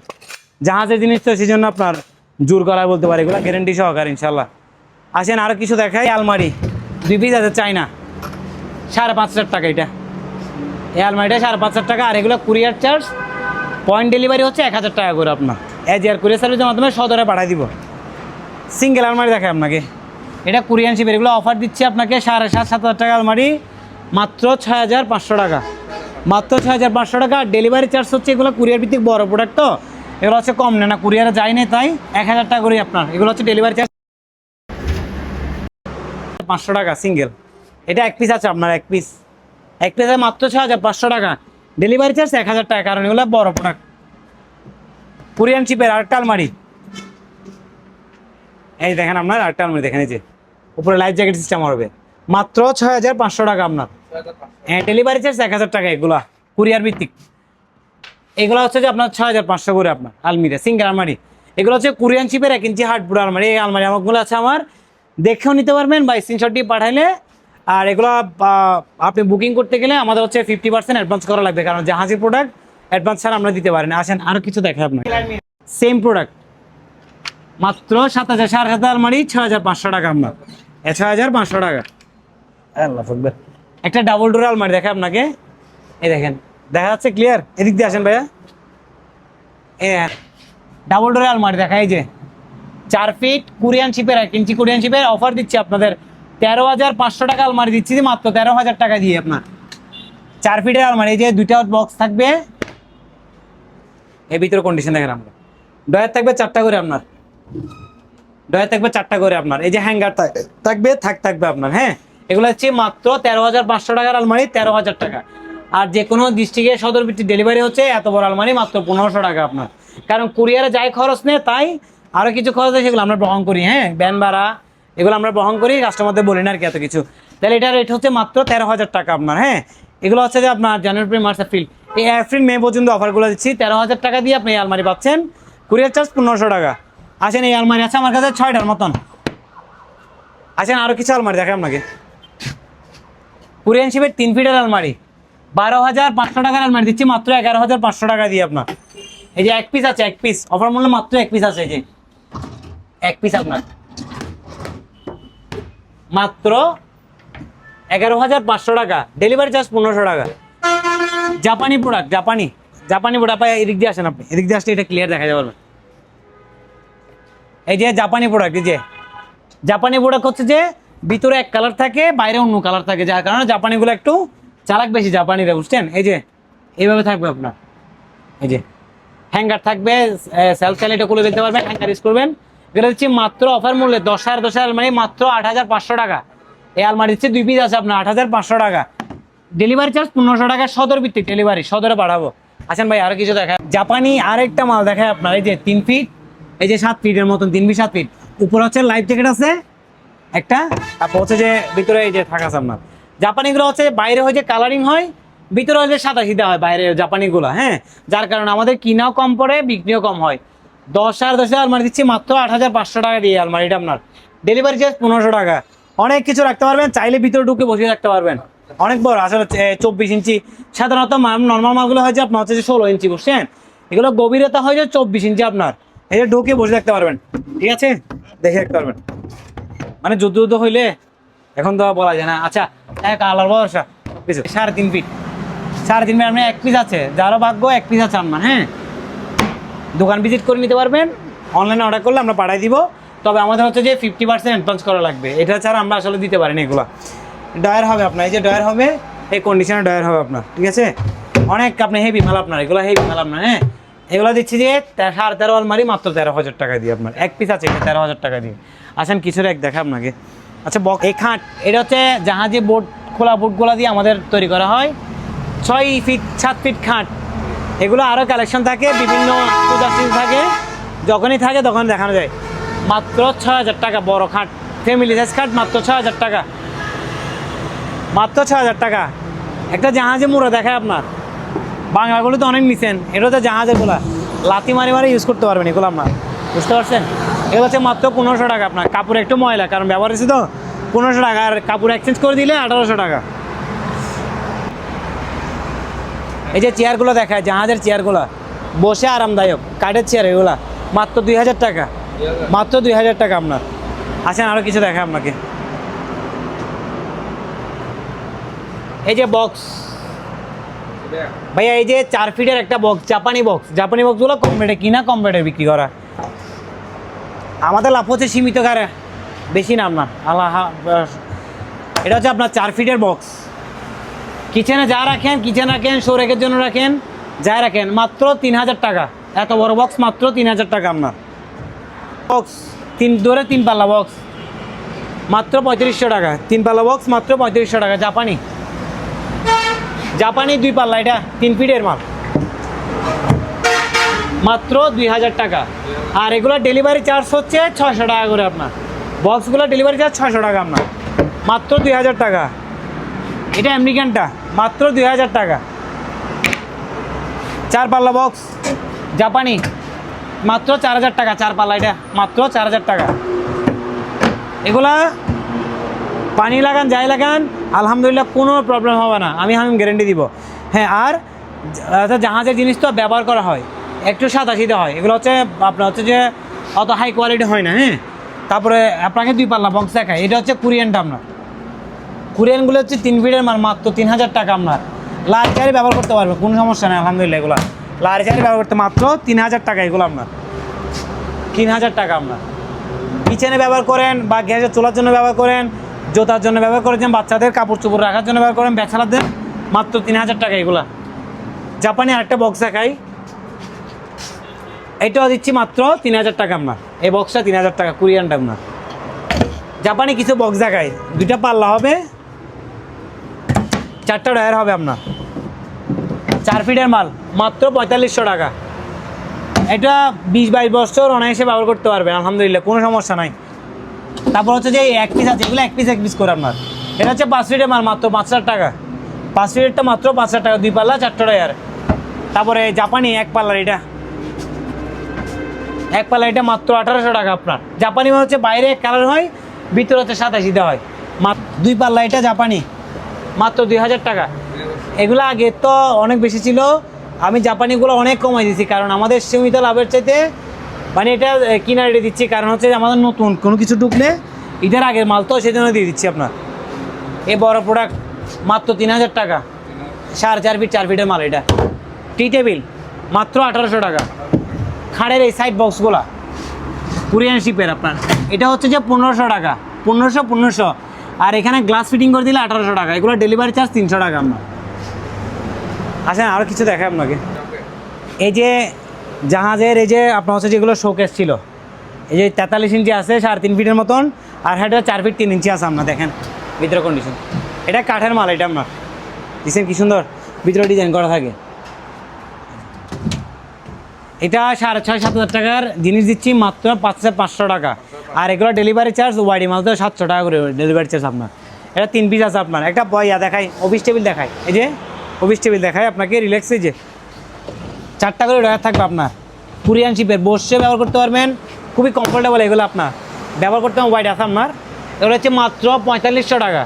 জাহাজের জিনিস তো সেই জন্য আপনার জোর করা বলতে পারে, এগুলো গ্যারেন্টি সহকারে ইনশাল্লাহ। আসেন আরও কিছু দেখাই। আলমারি 2 পিস আছে চাইনা, 5,500 টাকা। এটা এই আলমারিটা 5,500 টাকা। আর এগুলো কুরিয়ার চার্জ পয়েন্ট ডেলিভারি হচ্ছে 1,000 টাকা করে আপনার। এজ এয়ার কুরিয়ার সার্ভিসের মাধ্যমে সদরে পাঠিয়ে দিব। সিঙ্গেল আলমারি দেখায় আপনাকে, এটা কোরিয়ান শিপের। এগুলো অফার দিচ্ছে আপনাকে 7,500-7,000 টাকা আলমারি, মাত্র 6,500 টাকা, মাত্র 6,500 টাকা। ডেলিভারি চার্জ হচ্ছে, এগুলো কুরিয়ার ভিত্তিক বড় প্রোডাক্ট তো এগুলো হচ্ছে কম নেয় না, কুরিয়ারে যায় না, তাই 1,000 টাকা করে আপনার। এগুলো হচ্ছে ডেলিভারি চার্জ 500 টাকা সিঙ্গেল। এটা এক পিস আছে আপনার, এক পিস আছে মাত্র 6,500 টাকা। ডেলিভারি চার্জ 1,000 টাকা, কারণ এগুলো বড় প্রোডাক্ট। কোরিয়ান শিপের আরেকটা আলমারি, এই দেখেন আপনার আরেকটা আলমারি দেখেন, এই যে উপরে লাইফ জ্যাকেট সিস্টেম হবে, মাত্র 6,500 টাকা আপনার। হ্যাঁ, ডেলিভারি চার্জ 1,000 টাকা। এগুলা কুরিয়ার ভিত্তিক। এগুলো হচ্ছে যে আপনার 6,500 করে আপনার আলমিরা, সিঙ্গেল আলমারি। এগুলো হচ্ছে কোরিয়ান শিপের 1 ইঞ্চি হার্ডবোর্ড আলমারি। এই আলমারি আমারগুলো আছে আমার, দেখেও নিতে পারবেন বা স্ক্রিনশট দিয়ে পাঠাইলে। আর এগুলো আপনি বুকিং করতে গেলে আমাদের হচ্ছে 50% অ্যাডভান্স করা লাগবে, কারণ জাহাজের প্রোডাক্ট অ্যাডভান্স ছাড়া আমরা দিতে পারি না। আসেন আরও কিছু দেখাই আপনার। সেম প্রোডাক্ট, মাত্র 7,000, 7,500 আলমারি 6,500 টাকা আপনার। 6,500 টাকা। আল্লাহ আকবার। একটা ডাবল ডোর আলমারি দেখে আপনাকে, এই দেখেন, দেখা যাচ্ছে ক্লিয়ার? এদিক দিয়ে আসেন ভাইয়া। ডাবল ডোর আলমারি দেখা, এই যে 4 ফিট কোরিয়ান শিপের, 1 ইঞ্চি কোরিয়ান শিপের। অফার দিচ্ছি আপনাদের 13,500 টাকা আলমারি দিচ্ছি মাত্র 13,000 টাকা দিয়ে আপনার। 4 ফিটের আলমারি, এই যে 2টা বক্স থাকবে, এর ভিতরে কন্ডিশন দেখেন আমরা। ডয়ার থাকবে 4টা করে আপনার, ডয়ার থাকবে 4টা করে আপনার। এই যে হ্যাঙ্গার থাকবে, থাকবে আপনার। হ্যাঁ, এগুলো হচ্ছে মাত্র 13,500 টাকার আলমারি, 13,000 টাকা। আর যে কোনো ডিস্ট্রিক্টের সদর ভিত্তিক ডেলিভারি হচ্ছে এত বড় আলমারি মাত্র 1,500 টাকা আপনার। কারণ কুরিয়ারে যাই খরচ নেই, তাই আরও কিছু খরচ আছে সেগুলো আমরা বহন করি। হ্যাঁ, ভ্যান ভাড়া এগুলো আমরা বহন করি, কাস্টমারদের বলি না আর কি এত কিছু। তাহলে এটার রেট হচ্ছে মাত্র 13,000 টাকা আপনার। হ্যাঁ, এগুলো হচ্ছে যে আপনার জানুয়ারি, মার্চ, এপ্রিল, এই এপ্রিল মে পর্যন্ত অফারগুলো দিচ্ছি। 13,000 টাকা দিয়ে আপনি এই আলমারি পাচ্ছেন, কুরিয়ার চার্জ 1,500 টাকা। আসেন এই আলমারি আছে আমার কাছে 6টার মতন। আসেন আরও কিছু আলমারি দেখে আপনাকে। কোরিয়ান শিপের 3 ফিটের আলমারি, 12,500 টাকার আলমারি দিচ্ছি মাত্র 11,500 টাকা দিয়ে আপনার। এই যে 1 পিস আছে, 1 পিস অফার মূল্য মাত্র 1 পিস আছে। এই যে 1 পিস আপনার মাত্র 11,500 টাকা, ডেলিভারি চার্জ 1,500 টাকা। জাপানি প্রোডাক্ট, জাপানি প্রোডাক্ট। এদিক দিয়ে আসেন আপনি, এদিক দিয়ে আসলে এটা ক্লিয়ার দেখা যাবে। এই যে জাপানি প্রোডাক্ট, এই যে জাপানি প্রোডাক্ট হচ্ছে যে ভিতরে এক কালার থাকে, বাইরে অন্য কালার থাকে, যার কারণে জাপানিগুলো একটু চালাক বেশি, জাপানিরা, বুঝছেন? এই যে এইভাবে থাকবে আপনার, এই যে হ্যাঙ্গার থাকবে, সেলফ চাইলে এটা খুলে ফেলতে পারবেন, হ্যাঙ্গার ইউজ করবেন। এগুলো দিচ্ছি মাত্র অফার মূল্যে 10,000 আলমারি মাত্র 8,500 টাকা। এই আলমারি দিচ্ছে 2 পিস আছে আপনার 8,500 টাকা। ডেলিভারি চার্জ 1500 টাকা, সদর ভিত্তিক ডেলিভারি, সদরে পাঠাবো। আসেন ভাই আরো কিছু দেখায়, জাপানি আরেকটা মাল দেখায় আপনার, এই যে 3 ফিট, এই যে 7 ফিটের মতন, 3 ফিট 7 ফিট, উপরে হচ্ছে লাইফ জ্যাকেট আছে একটা, তারপর হচ্ছে যে ভিতরে এই যে থাকা আছে আপনার। জাপানিগুলো হচ্ছে বাইরে হচ্ছে কালারিং হয়, ভিতরে হচ্ছে সাদা সিধা হয় বাইরে জাপানিগুলো, হ্যাঁ, যার কারণে আমাদের কিনাও কম পড়ে, বিক্রিও কম হয়। 10,000 আলমারি দিচ্ছি মাত্র 8,500 টাকা দিয়ে আলমারিটা আপনার। ডেলিভারি চার্জ 1500 টাকা। অনেক কিছু রাখতে পারবেন, চাইলে ভিতরে ঢুকে বসিয়ে রাখতে পারবেন। অনেক বড় আসলে 24 ইঞ্চি, সাধারণত নর্মাল মালগুলো হয় যে আপনার হচ্ছে যে 16 ইঞ্চি, বুঝছেন? এগুলো গভীরতা হয় যে 24 ইঞ্চি আপনার, এই যে ঢুকে বসে রাখতে পারবেন, ঠিক আছে, দেখে রাখতে পারবেন। মানে যুদ্ধ হইলে এখন তো বলা যায় না। আচ্ছা কালার বর্ষা 3.5 ফিট, 3.5 ফিট আপনার 1 পিস আছে, যারও ভাগ্য 1 পিস আছে আপনার, হ্যাঁ। দোকান ভিজিট করে নিতে পারবেন, অনলাইনে অর্ডার করলে আমরা পাঠাই দিব। তবে আমাদের হচ্ছে যে 50% অ্যাডভান্স করা লাগবে, এটা ছাড়া আমরা আসলে দিতে পারি না। এগুলো ডয়ার হবে আপনার, এই যে ডয়ার হবে, এই কন্ডিশনে ডয়ার হবে আপনার, ঠিক আছে। অনেক আপনি হেভি মাল আপনার, এগুলো হেভি মাল আপনার, হ্যাঁ। এগুলো দিচ্ছি যে 13.5 আলমারি মাত্র 13,000 টাকা দিয়ে আপনার, 1 পিস আছে 13,000 টাকা দিয়ে। আসেন কিছুর এক দেখা আপনাকে। আচ্ছা এই খাট, এটা হচ্ছে জাহাজে বোট খোলা বোটগুলো দিয়ে আমাদের তৈরি করা হয়, 6 ফিট 7 ফিট খাট। এগুলো আরও কালেকশন থাকে, বিভিন্ন পূজা সিজন থাকে, যখনই থাকে তখন দেখানো যায়। মাত্র 6,000 টাকা বড় খাট, ফ্যামিলি সাইজ খাট মাত্র 6,000 টাকা, মাত্র 6,000 টাকা। একটা জাহাজে মুড়া দেখায় আপনার, বাংলাগুলো তো অনেক নিছেন, এটা হচ্ছে জাহাজের গোলা, লাথি মারি ইউজ করতে পারবেন এগুলো আপনার, বুঝতে পারছেন? এগুলো হচ্ছে মাত্র 1500 টাকা আপনার। কাপড় একটু ময়লা, কারণ ব্যবহার হয়েছে তো, 1500 টাকা। আর কাপড় এক্সচেঞ্জ করে দিলে 1800 টাকা। এই যে চেয়ারগুলো দেখায়, জাহাজের চেয়ারগুলো, বসে আরামদায়ক কাঠের চেয়ার, এগুলা মাত্র 2,000 টাকা, মাত্র 2,000 টাকা আপনার। আসেন আরও কিছু দেখায় আপনাকে। এই যে বক্স ভাইয়া, এই যে 4 ফিটের একটা বক্স, জাপানি বক্সগুলো কম রেটে কিনা, কম রেটে বিক্রি করা। আমাদের লাভ হচ্ছে সীমিত কারে, বেশি না আপনার। এটা হচ্ছে আপনার 4 ফিটের বক্স, কিচেনে যা রাখেন, শোরেকের জন্য রাখেন, যা রাখেন, মাত্র 3,000 টাকা। এত বড় বক্স মাত্র 3,000 টাকা আপনার। বক্স 3 পাল্লা বক্স মাত্র 3500 টাকা, 3 পাল্লা বক্স মাত্র 3500 টাকা। জাপানি 2 পাল্লা, এটা 3 ফিটের মাল, মাত্র 2,000 টাকা। আর এগুলো ডেলিভারি চার্জ হচ্ছে 600 টাকা করে আপনার। বক্সগুলো ডেলিভারি চার্জ 600 টাকা আপনার, মাত্র 2,000 টাকা। এটা আমেরিকানটা মাত্র 2,000 টাকা। 4 পাল্লা বক্স জাপানি মাত্র 4,000 টাকা, 4 পাল্লা, এটা মাত্র 4,000 টাকা। এগুলা পানি লাগান, যাই লাগান, আলহামদুলিল্লাহ কোনো প্রবলেম হবে না, আমি গ্যারেন্টি দিব, হ্যাঁ। আর জাহাজের জিনিস তো ব্যবহার করা হয়, একটু সাদা সিধা হয়, এগুলো হচ্ছে আপনার হচ্ছে যে অত হাই কোয়ালিটি হয় না, হ্যাঁ। তারপরে আপনাকে 2 পাল্লা বক্স দেখায়, এটা হচ্ছে কোরিয়ানটা আপনার। কোরিয়ানগুলো হচ্ছে 3 ফিটের মাল, মাত্র 3,000 টাকা আপনার। লার্জ চারি ব্যবহার করতে পারবে, কোনো সমস্যা নেই আলহামদুলিল্লাহ। এগুলো লার্জ চারি ব্যবহার করতে মাত্র 3,000 টাকা, এগুলো আপনার 3,000 টাকা আপনার। কিচেনে ব্যবহার করেন, বা গ্যাসের চুলার জন্য ব্যবহার করেন, জোতার জন্য ব্যবহার করেছেন, বাচ্চাদের কাপড় চোপড় রাখার জন্য ব্যবহার করেন, ব্যাচেলারদের, মাত্র 3,000 টাকা এগুলা। জাপানি আরেকটা বক্স দেখাই, এটাও দিচ্ছি মাত্র 3,000 টাকা আপনার। এই বক্সটা 3,000 টাকা, কোরিয়ানটা আপনার। জাপানি কিছু বক্স দেখাই, 2টা পাল্লা হবে, 4টা ডয়ার হবে আপনার, 4 ফিটের মাল, মাত্র 4500 টাকা। এটা 20-22 বছর অনায়াসে ব্যবহার করতে পারবেন আলহামদুলিল্লাহ, কোনো সমস্যা নাই। তারপর হচ্ছে যে 1 পিস আছে, এগুলো 1 পিস করে আপনার। এটা হচ্ছে 5 ফিটের মাল, মাত্র 5,000 টাকা। 5 ফিটেরটা মাত্র 5,000 টাকা, 2 পাল্লা 4টা ডয়ার। তারপরে জাপানি 1 পাল্লার, এটা 1 পাল্লা, এটা মাত্র 1800 টাকা আপনার। জাপানি হচ্ছে বাইরে কালার হয়, ভিতরে হচ্ছে সাদা সিধা হয়, মাত্র 2 পাল্লা, এটা জাপানি, মাত্র 2,000 টাকা। এগুলো আগে তো অনেক বেশি ছিল, আমি জাপানিগুলো অনেক কমাই দিচ্ছি, কারণ আমাদের সীমিত লাভের চাইতে মানে এটা কিনা রেটে দিচ্ছি, কারণ হচ্ছে আমাদের নতুন কোনো কিছু ঢুকলে ঈদের আগের মাল তো সেই জন্য দিয়ে দিচ্ছি আপনার। এই বড় প্রোডাক্ট মাত্র 3,000 টাকা, 4.5 ফিট 4 ফিটের মাল। এটা টি টেবিল মাত্র 1800 টাকা। খাড়ের এই সাইড বক্সগুলা কোরিয়ান শিপের আপনার, এটা হচ্ছে যে 1500 টাকা, 1500। আর এখানে গ্লাস ফিটিং করে দিলে 1800 টাকা। এগুলো ডেলিভারি চার্জ 300 টাকা আপনার। আসেন আরও কিছু দেখায় আপনাকে। এই যে জাহাজের এই যে আপনার হচ্ছে যেগুলো শোকেস ছিল, এই যে 43 ইঞ্চি আছে 3.5 ফিটের মতন, আর হেডটা 4 ফিট 3 ইঞ্চি আছে আপনার দেখেন ভিতরে কন্ডিশন। এটা কাঠের মাল, এটা আপনার দেখছেন কি সুন্দর ভিতরে ডিজাইন করা থাকে। এটা 6,500-7,000 টাকার জিনিস দিচ্ছি মাত্র 5,500 টাকা। আর এগুলো ডেলিভারি চার্জ ওয়াইডি মাল তো 700 টাকা করে ডেলিভারি চার্জ আপনার। এটা 3 পিস আছে আপনার। একটা বইয়া দেখাই, অফিস টেবিল দেখাই, এই যে অফিস টেবিল দেখাই আপনাকে রিল্যাক্সে, যে 4টা করে ডয়ার থাকবে আপনার, কোরিয়ান শিপের, বসে ব্যবহার করতে পারবেন, খুবই কমফোর্টেবল। এগুলো আপনার ব্যবহার করতে ওয়াইড আছে আপনার। এগুলো হচ্ছে মাত্র 4500 টাকা।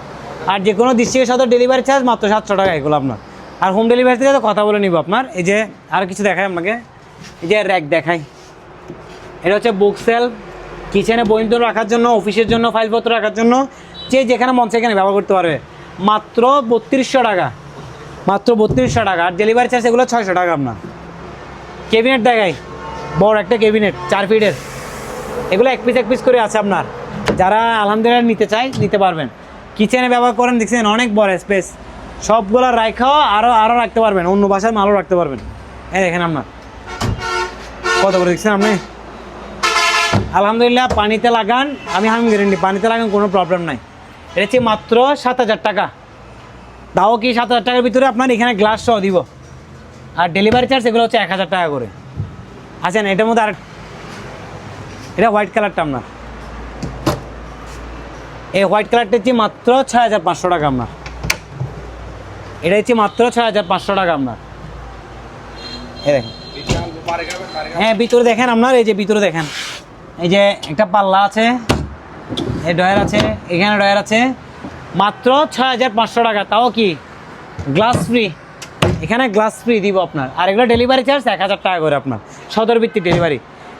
আর যে কোনো ডিস্ট্রিক্টের সাথে ডেলিভারি চার্জ মাত্র 700 টাকা এগুলো আপনার। আর হোম ডেলিভারি থেকে তো কথা বলে নিব আপনার। এই যে আর কিছু দেখাই আপনাকে, এই যে র্যাক দেখাই, এটা হচ্ছে বুক সেল, কিচেনে বইন্তর রাখার জন্য, অফিসের জন্য, ফাইলপত্র রাখার জন্য, যে যেখানে মন সেখানে ব্যবহার করতে পারবে। মাত্র 3200 টাকা, মাত্র 3200 টাকা। আর ডেলিভারি চার্জ এগুলো 600 টাকা আপনার। ক্যাবিনেট দেখাই, বড় একটা ক্যাবিনেট 4 ফিটের, এগুলো এক পিস করে আছে আপনার। যারা আলহামদুলিল্লাহ নিতে চাই নিতে পারবেন। কিচেনে ব্যবহার করেন, দেখছেন অনেক বড় স্পেস, সবগুলো রাখাও আরও রাখতে পারবেন, অন্য বাসায় মালও রাখতে পারবেন। এই দেখেন আপনার কত করে দেখছেন আপনি। আলহামদুলিল্লাহ পানিতে লাগান, আমি গ্যারেন্টি, পানিতে লাগান কোনো প্রবলেম নাই। এটা হচ্ছে মাত্র 7,000 টাকা। তাও কি 7,000 টাকার ভিতরে আপনার এখানে গ্লাস সহ দিব। আর ডেলিভারি চার্জ এগুলো হচ্ছে 1,000 টাকা করে। আচ্ছা না, এটার মধ্যে আর এটা হোয়াইট কালারটা আপনার, এই হোয়াইট কালারটা হচ্ছে মাত্র 6,500 টাকা আপনার। এটা হচ্ছে মাত্র 6,500 টাকা আপনার। এই দেখেন, হ্যাঁ ভিতরে দেখেন আপনার, এই যে ভিতরে দেখেন, এই যে একটা পাল্লা আছে, এই ডয়ার আছে, এখানে ডয়ার আছে, মাত্র 6,500 টাকা। তাও কি গ্লাস ফ্রি, এখানে গ্লাস ফ্রি দিব আপনার। আর এগুলো ডেলিভারি চার্জ 1,000 টাকা করে আপনার, সদর ভিত্তিক ডেলিভারি।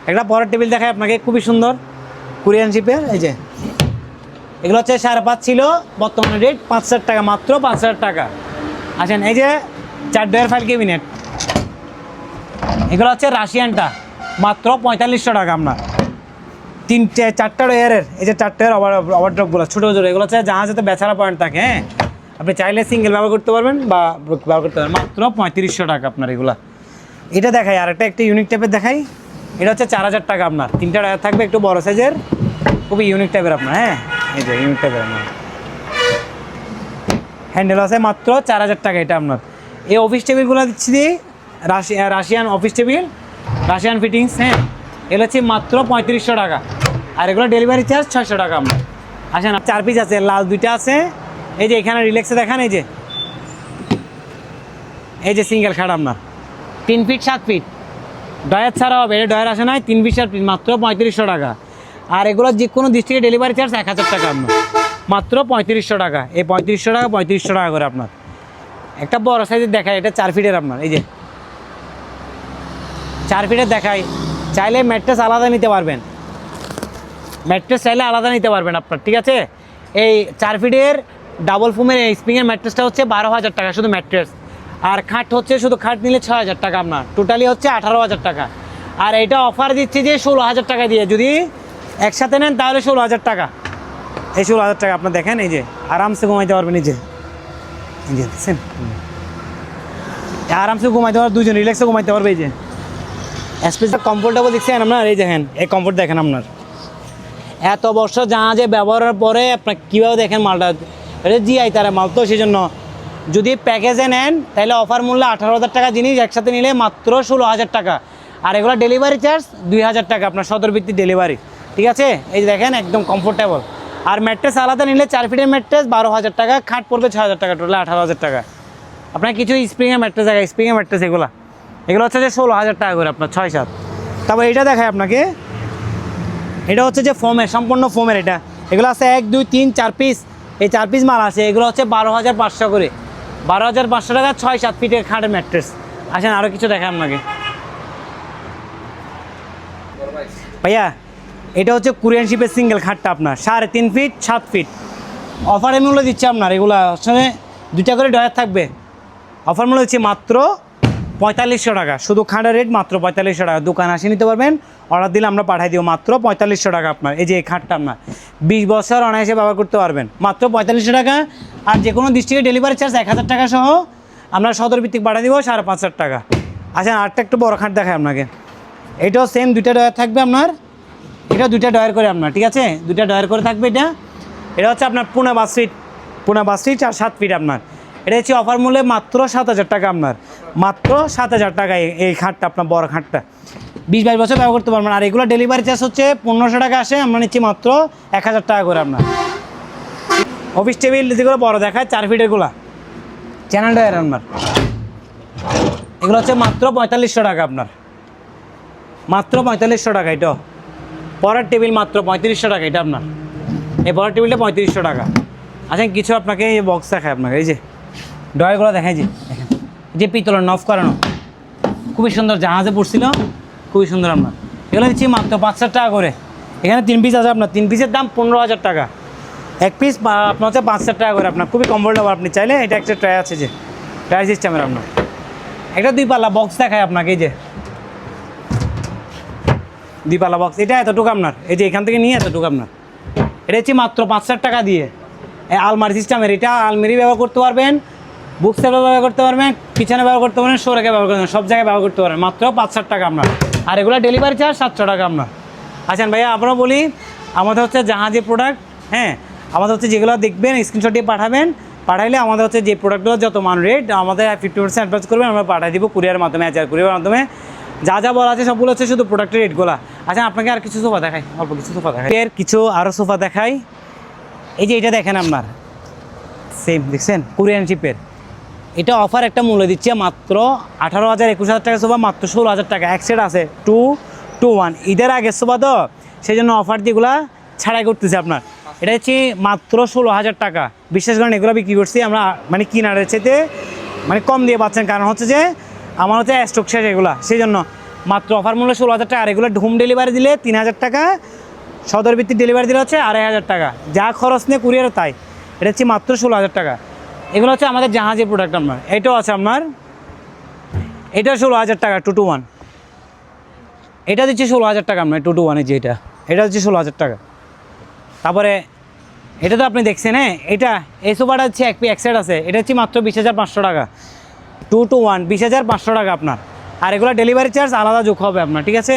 একটা বড় টেবিল দেখায় আপনাকে, খুবই সুন্দর কোরিয়ান শিপের। এই যে এগুলো হচ্ছে 5,500 ছিল, বর্তমানে রেট 5,000 টাকা, মাত্র 5,000 টাকা। আছেন এই যে 4 ডয়ার ফাইল ক্যাবিনেট, এগুলো হচ্ছে রাশিয়ানটা, মাত্র 4500 টাকা আপনার। 4টা ডয়ারের, এই যে 4টা ওভারড্রপগুলো ছোটো ছোটো, এগুলো হচ্ছে জাহাজে বেচারা পয়েন্ট থাকে। হ্যাঁ, আপনি চাইলে সিঙ্গেল ব্যবহার করতে পারবেন বা ব্যবহার করতে পারবেন, মাত্র 3500 টাকা আপনার এগুলা। এটা দেখাই, আর একটা ইউনিক টাইপের দেখাই, এটা হচ্ছে 4,000 টাকা আপনার। 3টা ডয়ার থাকবে, একটু বড় সাইজের, খুবই ইউনিক টাইপের আপনার। হ্যাঁ, এই যে ইউনিক টাইপের আপনার, হ্যান্ডেল আছে, মাত্র 4,000 টাকা এটা আপনার। এই অফিস টেবিলগুলো দিচ্ছি Russian office table, Russian fittings. হ্যাঁ, এগুলো হচ্ছে মাত্র 3500 টাকা। আর এগুলো ডেলিভারি চার্জ 600 টাকা আপনার। আসেন, 4 পিস আছে, লাল 2টা আছে। এই যে এখানে রিল্যাক্সে দেখান, এই যে সিঙ্গেল খাট আপনার 3 ফিট 7 ফিট, ডয়ার ছাড়া হবে, এটা ডয়ার আসে নাই, 3 ফিট 7 ফিট, মাত্র 3500 টাকা। আর এগুলো যে কোনো ডিস্ট্রিক্টে ডেলিভারি চার্জ 1,000 টাকা আপনার, মাত্র 3500 টাকা। এই 3500 টাকা 3500 টাকা করে আপনার। একটা বড় সাইজের দেখায়, এটা 4 ফিটের আপনার, এই যে 4 ফিটের দেখাই। চাইলে ম্যাট্রেস আলাদা নিতে পারবেন, ম্যাট্রেস চাইলে আলাদা নিতে পারবেন আপনার, ঠিক আছে। এই 4 ফিটের ডাবল ফোমের এই স্প্রিংয়ের ম্যাট্রেসটা হচ্ছে 12,000 টাকা শুধু ম্যাট্রেস। আর খাট হচ্ছে, শুধু খাট নিলে 6,000 টাকা আপনার, টোটালি হচ্ছে 18,000 টাকা। আর এটা অফার দিচ্ছি যে 16,000 টাকা দিয়ে, যদি একসাথে নেন তাহলে 16,000 টাকা। এই 16,000 টাকা আপনার দেখেন, এই যে আরামসে ঘুমাইতে পারবেন, এই যে দেখছেন, আরামসে ঘুমাইতে পারবেন, দুজন রিল্যাক্সে ঘুমাইতে পারবে। এই যে স্পেশাল কমফোর্টেবল দেখছেন আপনার, এই দেখেন এই কমফোর্ট দেখেন আপনার। এত বছর জাহাজে ব্যবহারের পরে আপনার কীভাবে দেখেন মালটা, এটা জিআই তারা মাল তো, সেই জন্য যদি প্যাকেজে নেন তাহলে অফার মূল্য 18,000 টাকা জিনিস, একসাথে নিলে মাত্র 16,000 টাকা। আর এগুলো ডেলিভারি চার্জ 2,000 টাকা আপনার, সদর ভিত্তিক ডেলিভারি, ঠিক আছে। এই যে দেখেন একদম কমফোর্টেবল। আর ম্যাট্রেস আলাদা নিলে 4 ফিটের ম্যাট্রেস 12,000 টাকা, খাট পড়বে 6,000 টাকা, টোটাল 18,000 টাকা। আপনার কিছু স্প্রিংয়ের ম্যাট্রেস দেখায়, স্প্রিংয়ের ম্যাট্রেস এগুলো হচ্ছে যে 16,000 টাকা করে আপনার, 6-7। তারপর এটা দেখায় আপনাকে, এটা হচ্ছে যে ফোমের, সম্পূর্ণ ফোমের। এগুলো আছে 1 2 3 4 পিস, এই 4 পিস মাল আছে। এগুলো হচ্ছে 12,500 করে, 12,500 টাকা 6-7 ফিটের খাটের ম্যাট্রেস। আসেন আরও কিছু দেখায় আপনাকে ভাইয়া। এটা হচ্ছে কোরিয়ান শিপের সিঙ্গেল খাটটা আপনার, 3.5 ফিট 7 ফিট। অফারের মূল্য দিচ্ছে আপনার, এগুলো আসলে 2টা করে ডয়ার থাকবে। অফার মূল্য দিচ্ছি মাত্র 4500 টাকা, শুধু খাটের রেট মাত্র 4500 টাকা। দোকান আসে নিতে পারবেন, অর্ডার দিলে আমরা পাঠিয়ে দিব, মাত্র 4500 টাকা আপনার। এই যে এই খাটটা আপনার 20 বছর অনায়াসে ব্যবহার করতে পারবেন, মাত্র 4500 টাকা। আর যে কোনো ডিস্ট্রিক্টে ডেলিভারি চার্জ 1,000 টাকা সহ আমরা সদর ভিত্তিক পাঠিয়ে দিব 5,500 টাকা। আচ্ছা, আরেকটা একটু বড় খাট দেখায় আপনাকে, এটাও সেম দুইটা ডয়ার থাকবে আপনার, এটা দুইটা ডয়ার করে আপনার, ঠিক আছে, দুইটা ডয়ার করে থাকবে। এটা হচ্ছে আপনার পুনা 5 ফিট আর 7 ফিট আপনার। এটা হচ্ছে অফার মূল্যে মাত্র 7,000 টাকা আপনার, মাত্র 7,000 টাকা এই খাটটা আপনার, বড় খাটটা 20-22 বছর ব্যবহার করতে পারবেন। আর এগুলো ডেলিভারি চার্জ হচ্ছে 1500 টাকা আসে, আমরা নিচ্ছি মাত্র 1000 টাকা করে আপনার। অফিস টেবিল যেগুলো বড় দেখায় 4 ফিটেরগুলো চ্যানেল ডয়ার আপনার, এগুলো হচ্ছে মাত্র 4500 টাকা আপনার, মাত্র 4500 টাকা। এটা পরের টেবিল মাত্র 3500 টাকা, এটা আপনার এই পরের টেবিলটা 3500 টাকা। আচ্ছা কিছু আপনাকে এই বক্স দেখায় আপনাকে, এই যে ডয়ারগুলো দেখাই, যে দেখেন এই যে পিতলের নফ করানো, খুবই সুন্দর, জাহাজে পড়ছিল, খুবই সুন্দর আপনার। এগুলো দিচ্ছি মাত্র 5,000 টাকা করে। এখানে 3 পিস আছে আপনার, 3 পিসের দাম 15,000 টাকা, 1 পিস আপনার হচ্ছে 5,000 টাকা করে আপনার, খুবই কমফোর্টেবল। আপনি চাইলে এটা একটা ট্রাই আছে, যে ট্রাই সিস্টেমের আপনার একটা 2 পাল্লা বক্স দেখায় আপনাকে, এই যে 2 পাল্লা বক্স, এটা এতটুকু আপনার, এই যে এখান থেকে নিয়ে এতটুকু আপনার। এটা হচ্ছে মাত্র 5,000 টাকা দিয়ে আলমারি সিস্টেমের। এটা আলমারি ব্যবহার করতে পারবেন, বুক সেলফ ব্যবহার করতে পারবেন, কিচেনে ব্যবহার করতে পারবেন, শোরেকে ব্যবহার করতে পারবেন, সব জায়গায় ব্যবহার করতে পারবেন, মাত্র 5,000 টাকা আপনার। আর এগুলো ডেলিভারি চার্জ 700 টাকা আপনার। আচ্ছা ভাইয়া আপনারা বলি, আমাদের হচ্ছে জাহাজের প্রোডাক্ট, হ্যাঁ আমাদের হচ্ছে যেগুলো দেখবেন স্ক্রিনশট দিয়ে পাঠাবেন, পাঠাইলে আমাদের হচ্ছে যে প্রোডাক্টগুলো যত মান রেট আমাদের 50% অ্যাডভান্স করবেন, আমরা পাঠিয়ে দিব কুরিয়ার মাধ্যমে, কুরিয়ার মাধ্যমে। যা যা বলা আছে সবগুলো হচ্ছে শুধু প্রোডাক্টের রেটগুলো। আচ্ছা আপনাকে আর কিছু সোফা দেখাই, অল্প কিছু সোফা দেখাই, এর কিছু আরও সোফা দেখাই। এই যে এটা দেখেন আপনার, সেম দেখছেন কোরিয়ান শিপের, এটা অফার একটা মূল্য দিচ্ছে মাত্র 18,000-21,000 টাকা সোফা, মাত্র 16,000 টাকা। এক সেট আছে 2-1, ঈদের আগে সোফা তো সেই জন্য অফার যেগুলা ছাড়াই করতেছে আপনার। এটা হচ্ছে মাত্র 16,000 টাকা। বিশেষ করে এগুলো বিক্রি করছি আমরা, মানে কিনার চেতে মানে কম দিয়ে পাচ্ছেন, কারণ হচ্ছে যে আমার হচ্ছে স্টক শেষ এগুলা, সেই জন্য মাত্র অফার মূল্য 16,000 টাকা। আর এগুলো হোম ডেলিভারি দিলে 3,000 টাকা, সদর ভিত্তিক ডেলিভারি দিলে হচ্ছে 2,500 টাকা, যা খরচ নিয়ে কুরিয়ারে তাই। এটা হচ্ছে মাত্র 16,000 টাকা। এগুলো হচ্ছে আমাদের জাহাজের প্রোডাক্ট আপনার। এটাও আছে আপনার, এটা 16,000 টাকা 2-1, এটা দিচ্ছে 16,000 টাকা আপনার 2-1 এর, যে এটা হচ্ছে 16,000 টাকা। তারপরে এটা তো আপনি দেখছেন, হ্যাঁ এটা এই সোফাটা হচ্ছে এক সেট আছে, এটা হচ্ছে মাত্র 20,500 টাকা 2-1, 20,500 টাকা আপনার। আর এগুলো ডেলিভারি চার্জ আলাদা যোগ হবে আপনার, ঠিক আছে।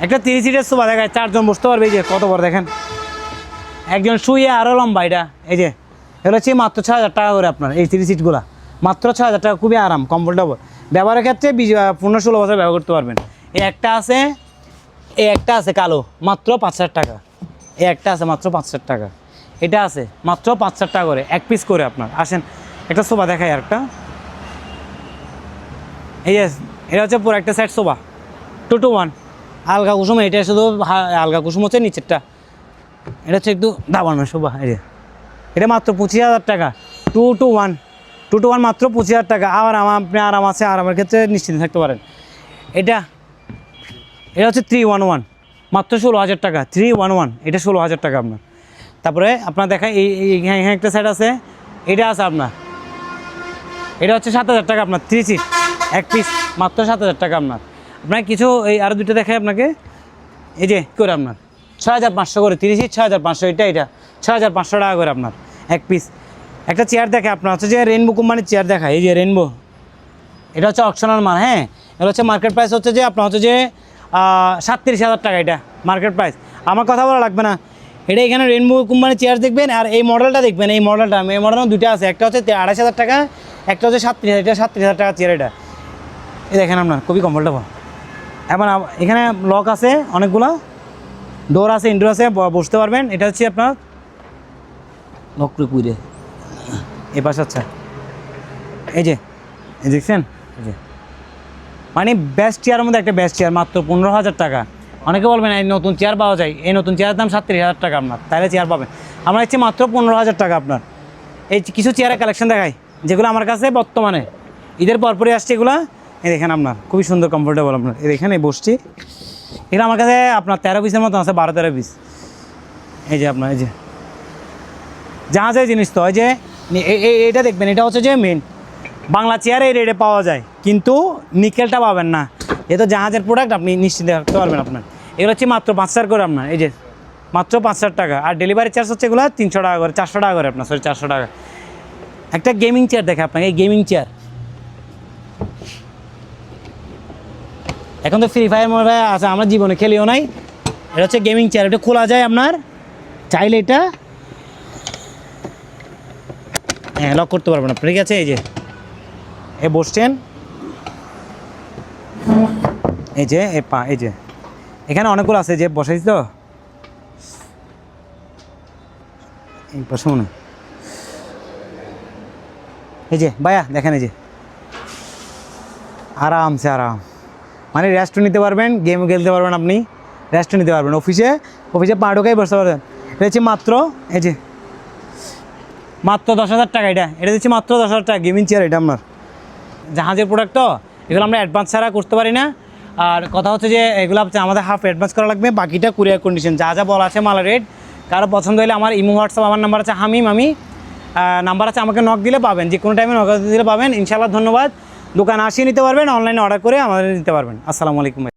একটা 30 সিটের সোফা দেখায়, 4 জন বসতে পারবে, এই যে কত বড় দেখেন, একজন শুয়ে আরও লম্বা। এটা এই যে এগুলো হচ্ছে মাত্র 6,000 টাকা করে আপনার, এই 30 সিটগুলো মাত্র 6,000 টাকা, খুবই আরাম, কমফোর্টেবল। ব্যবহারের ক্ষেত্রে 15-16 বছর ব্যবহার করতে পারবেন। এই একটা আছে, এই একটা আছে কালো, মাত্র 5,000 টাকা। এই একটা আছে মাত্র 5,000 টাকা, এটা আছে মাত্র 5,000 টাকা করে, 1 পিস করে আপনার। আসেন একটা সোফা দেখাই আরেকটা, এই যে এটা হচ্ছে পুরো একটা সেট সোফা 2-1 আলগা কুসুম। এটা শুধু আলগা কুসুম হচ্ছে নিচেরটা, এটা হচ্ছে একটু দাবানো সোফা। এই যে এটা মাত্র 25,000 টাকা 2-1 মাত্র 25,000 টাকা। আর আপনি আরাম আছে, আরামের ক্ষেত্রে নিশ্চিন্ত থাকতে পারেন। এটা হচ্ছে 3-1-1 মাত্র 16,000 টাকা 3-1-1, এটা 16,000 টাকা আপনার। তারপরে আপনার দেখা এখানে একটা সেট আছে, এটা আছে আপনার, এটা হচ্ছে 7,000 টাকা আপনার, 3 সিট 1 পিস, মাত্র 7,000 টাকা আপনার। আপনার কিছু এই আরও দুটো দেখায় আপনাকে, এই যে করে আপনার 6,500 করে 30 সিট 6,500, এটা 6,500 টাকা করে আপনার 1 পিস। একটা চেয়ার দেখে আপনার হচ্ছে যে রেনবো কোম্পানির চেয়ার দেখায়, এই যে রেনবো, এটা হচ্ছে অপশনাল মাল, হ্যাঁ এটা হচ্ছে মার্কেট প্রাইস হচ্ছে যে আপনার হচ্ছে যে 37,000 টাকা, এটা মার্কেট প্রাইস। আমার কথা বলা লাগবে না, এটা এখানে রেনবো কোম্পানির চেয়ার দেখবেন, আর এই মডেলটা দেখবেন, এই মডেলটা দুটো আছে, একটা হচ্ছে 28,000 টাকা, একটা হচ্ছে 37,000, এটা 37,000 টাকা চেয়ার। এটা এই দেখেন আপনার, খুবই কমফোর্টেবল। এখন এখানে লক আছে, অনেকগুলো ডোর আছে, ইনডোর আছে, বসতে পারবেন। এটা হচ্ছে আপনার লক করে পুরে এ পাশে, আচ্ছা এই যে দেখছেন, এই যে মানে বেস্ট চেয়ারের মধ্যে একটা বেস্ট চেয়ার, মাত্র 15,000 টাকা। অনেকে বলবেন এই নতুন চেয়ার পাওয়া যায়, এই নতুন চেয়ারের দাম 37,000 টাকা আপনার, তাহলে চেয়ার পাবেন। আমরা হচ্ছে মাত্র 15,000 টাকা আপনার। এই কিছু চেয়ারের কালেকশন দেখাই, যেগুলো আমার কাছে বর্তমানে ঈদের পরপরই আসছে, এগুলো এই দেখেন আপনার, খুবই সুন্দর কমফোর্টেবল আপনার। এই দেখেন এই বসছি, এটা আমার কাছে আপনার 13 পিসের মতো আছে, 12-13 পিস। এই যে আপনার, এই যে জাহাজের জিনিস তো, এই যে এটা দেখবেন, এটা হচ্ছে যে মেন বাংলা চেয়ার, এই রেটে পাওয়া যায়, কিন্তু নিকেলটা পাবেন না। যেহেতু জাহাজের প্রোডাক্ট, আপনি নিশ্চিন্তে রাখতে পারবেন আপনার। এগুলো হচ্ছে মাত্র 5,000 করে আপনার, এই যে মাত্র 5,000 টাকা। আর ডেলিভারি চার্জ হচ্ছে এগুলো 300 টাকা করে, 400 টাকা করে আপনার, 400 টাকা। একটা গেমিং চেয়ার দেখে আপনাকে, এই গেমিং চেয়ার, এখন এখন তো ফ্রি ফায়ার মোবাইল আছে, আমরা জীবনে খেলিও নাই। এটা হচ্ছে গেমিং চেয়ার, এটা খোলা যায় আপনার চাইলে, এটা হ্যাঁ লক করতে পারবেন আপনি, ঠিক আছে। এই যে এ বসছেন, এই যে এ পা, এই যে এখানে অনেকগুলো আছে যে বসাইছি তো, এই পাশে মনে, এই যে ভাইয়া দেখেন, এই যে আরামসে আরাম, মানে রেস্টও নিতে পারবেন, গেমও খেলতে পারবেন, আপনি রেস্টও নিতে পারবেন, অফিসে পা ঢোকাই বসতে পারবেন। এটা হচ্ছে মাত্র, এই যে মাত্র 10,000 টাকা, এটা দিচ্ছি মাত্র 10,000 টাকা গেমিং চেয়ার। এটা আপনার জাহাজের প্রোডাক্ট তো, এগুলো আমরা অ্যাডভান্স ছাড়া করতে পারি না। আর কথা হচ্ছে যে এগুলো আমাদের হাফ অ্যাডভান্স করা লাগবে, বাকিটা কুরিয়ার কন্ডিশন, যা যা বলা আছে মালের রেট। কারো পছন্দ হলে আমার ইমো হোয়াটসঅ্যাপ, আমার নাম্বার আছে হামিম, আমি নাম্বার আছে, আমাকে নক দিলে পাবেন, যে কোনো টাইমে নক দিলে পাবেন ইনশাআল্লাহ। ধন্যবাদ। দোকানে আসিয়ে নিতে পারবেন, অনলাইনে অর্ডার করে আমাদের দিতে পারবেন। আসসালামু আলাইকুম।